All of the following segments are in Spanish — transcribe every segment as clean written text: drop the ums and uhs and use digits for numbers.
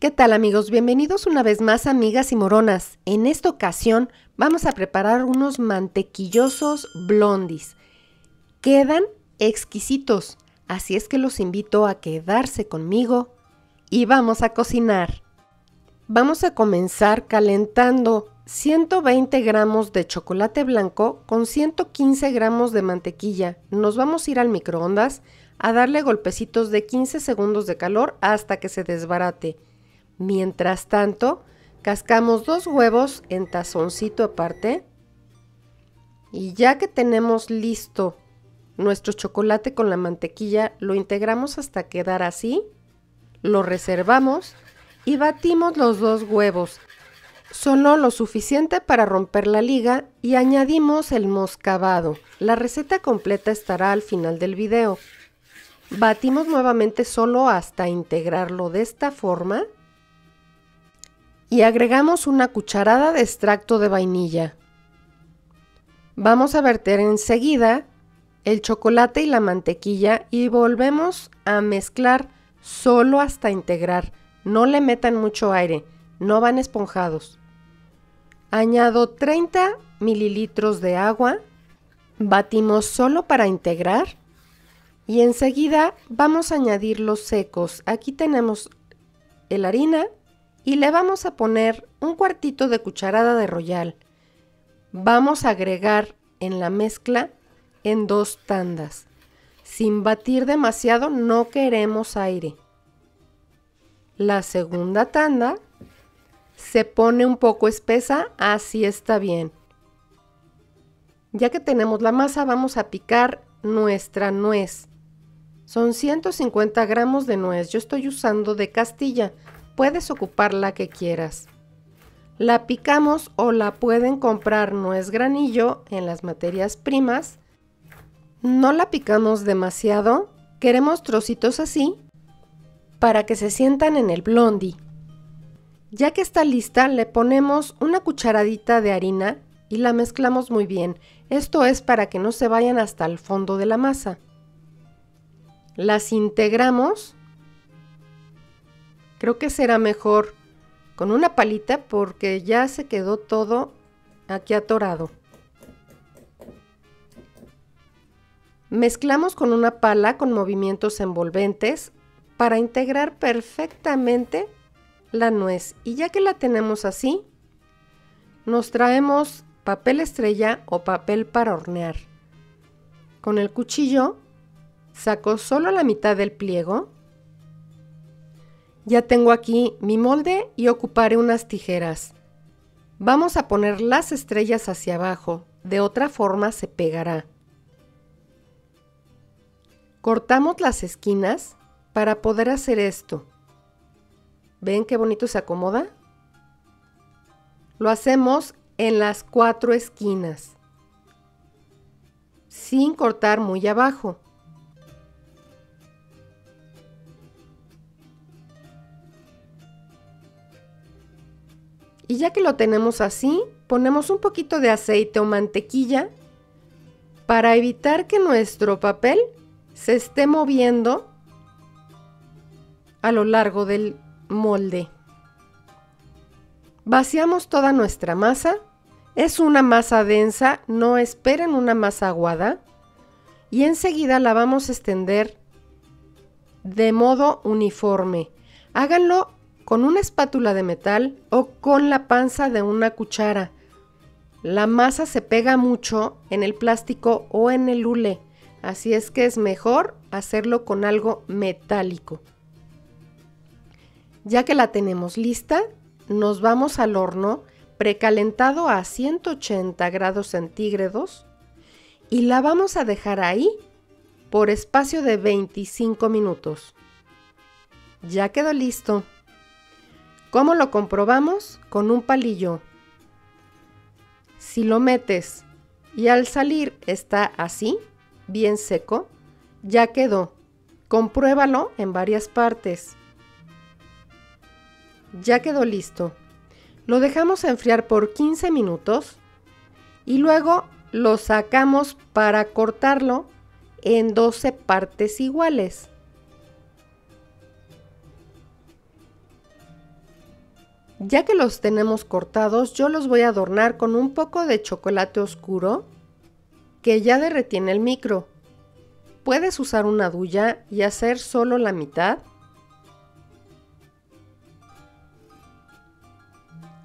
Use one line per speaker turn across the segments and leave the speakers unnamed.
¿Qué tal, amigos? Bienvenidos una vez más a Amigas y Moronas. En esta ocasión vamos a preparar unos mantequillosos blondies. Quedan exquisitos, así es que los invito a quedarse conmigo y vamos a cocinar. Vamos a comenzar calentando 120 gramos de chocolate blanco con 115 gramos de mantequilla. Nos vamos a ir al microondas a darle golpecitos de 15 segundos de calor hasta que se desbarate. Mientras tanto, cascamos 2 huevos en tazoncito aparte. Y ya que tenemos listo nuestro chocolate con la mantequilla, lo integramos hasta quedar así. Lo reservamos y batimos los 2 huevos. Solo lo suficiente para romper la liga y añadimos el moscabado. La receta completa estará al final del video. Batimos nuevamente solo hasta integrarlo de esta forma. Y agregamos una cucharada de extracto de vainilla. Vamos a verter enseguida el chocolate y la mantequilla y volvemos a mezclar solo hasta integrar. No le metan mucho aire, no van esponjados. Añado 30 mililitros de agua, batimos solo para integrar y enseguida vamos a añadir los secos. Aquí tenemos la harina. Y le vamos a poner un cuartito de cucharada de Royal. Vamos a agregar en la mezcla en 2 tandas. Sin batir demasiado, no queremos aire. La segunda tanda se pone un poco espesa, así está bien. Ya que tenemos la masa, vamos a picar nuestra nuez. Son 150 gramos de nuez. Yo estoy usando de Castilla. Puedes ocupar la que quieras. La picamos o la pueden comprar nuez granillo en las materias primas. No la picamos demasiado. Queremos trocitos así para que se sientan en el blondie. Ya que está lista, le ponemos una cucharadita de harina y la mezclamos muy bien. Esto es para que no se vayan hasta el fondo de la masa. Las integramos. Creo que será mejor con una palita porque ya se quedó todo aquí atorado. Mezclamos con una pala con movimientos envolventes para integrar perfectamente la nuez. Y ya que la tenemos así, nos traemos papel estrella o papel para hornear. Con el cuchillo saco solo la mitad del pliego. Ya tengo aquí mi molde y ocuparé unas tijeras. Vamos a poner las estrellas hacia abajo, de otra forma se pegará. Cortamos las esquinas para poder hacer esto. ¿Ven qué bonito se acomoda? Lo hacemos en las 4 esquinas, sin cortar muy abajo. Y ya que lo tenemos así, ponemos un poquito de aceite o mantequilla para evitar que nuestro papel se esté moviendo a lo largo del molde. Vaciamos toda nuestra masa. Es una masa densa, no esperen una masa aguada. Y enseguida la vamos a extender de modo uniforme. Háganlo con una espátula de metal o con la panza de una cuchara. La masa se pega mucho en el plástico o en el hule, así es que es mejor hacerlo con algo metálico. Ya que la tenemos lista, nos vamos al horno precalentado a 180 grados centígrados y la vamos a dejar ahí por espacio de 25 minutos. Ya quedó listo. ¿Cómo lo comprobamos? Con un palillo. Si lo metes y al salir está así, bien seco, ya quedó. Compruébalo en varias partes. Ya quedó listo. Lo dejamos enfriar por 15 minutos y luego lo sacamos para cortarlo en 12 partes iguales. Ya que los tenemos cortados, yo los voy a adornar con un poco de chocolate oscuro que ya derretí en el micro. Puedes usar una duya y hacer solo la mitad.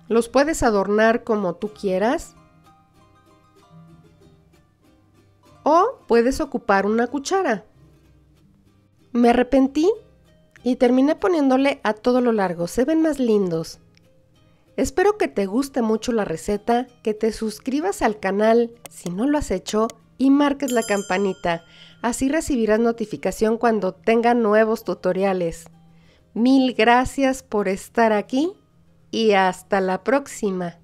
Los puedes adornar como tú quieras. O puedes ocupar una cuchara. Me arrepentí y terminé poniéndole a todo lo largo. Se ven más lindos. Espero que te guste mucho la receta, que te suscribas al canal si no lo has hecho y marques la campanita. Así recibirás notificación cuando tenga nuevos tutoriales. Mil gracias por estar aquí y hasta la próxima.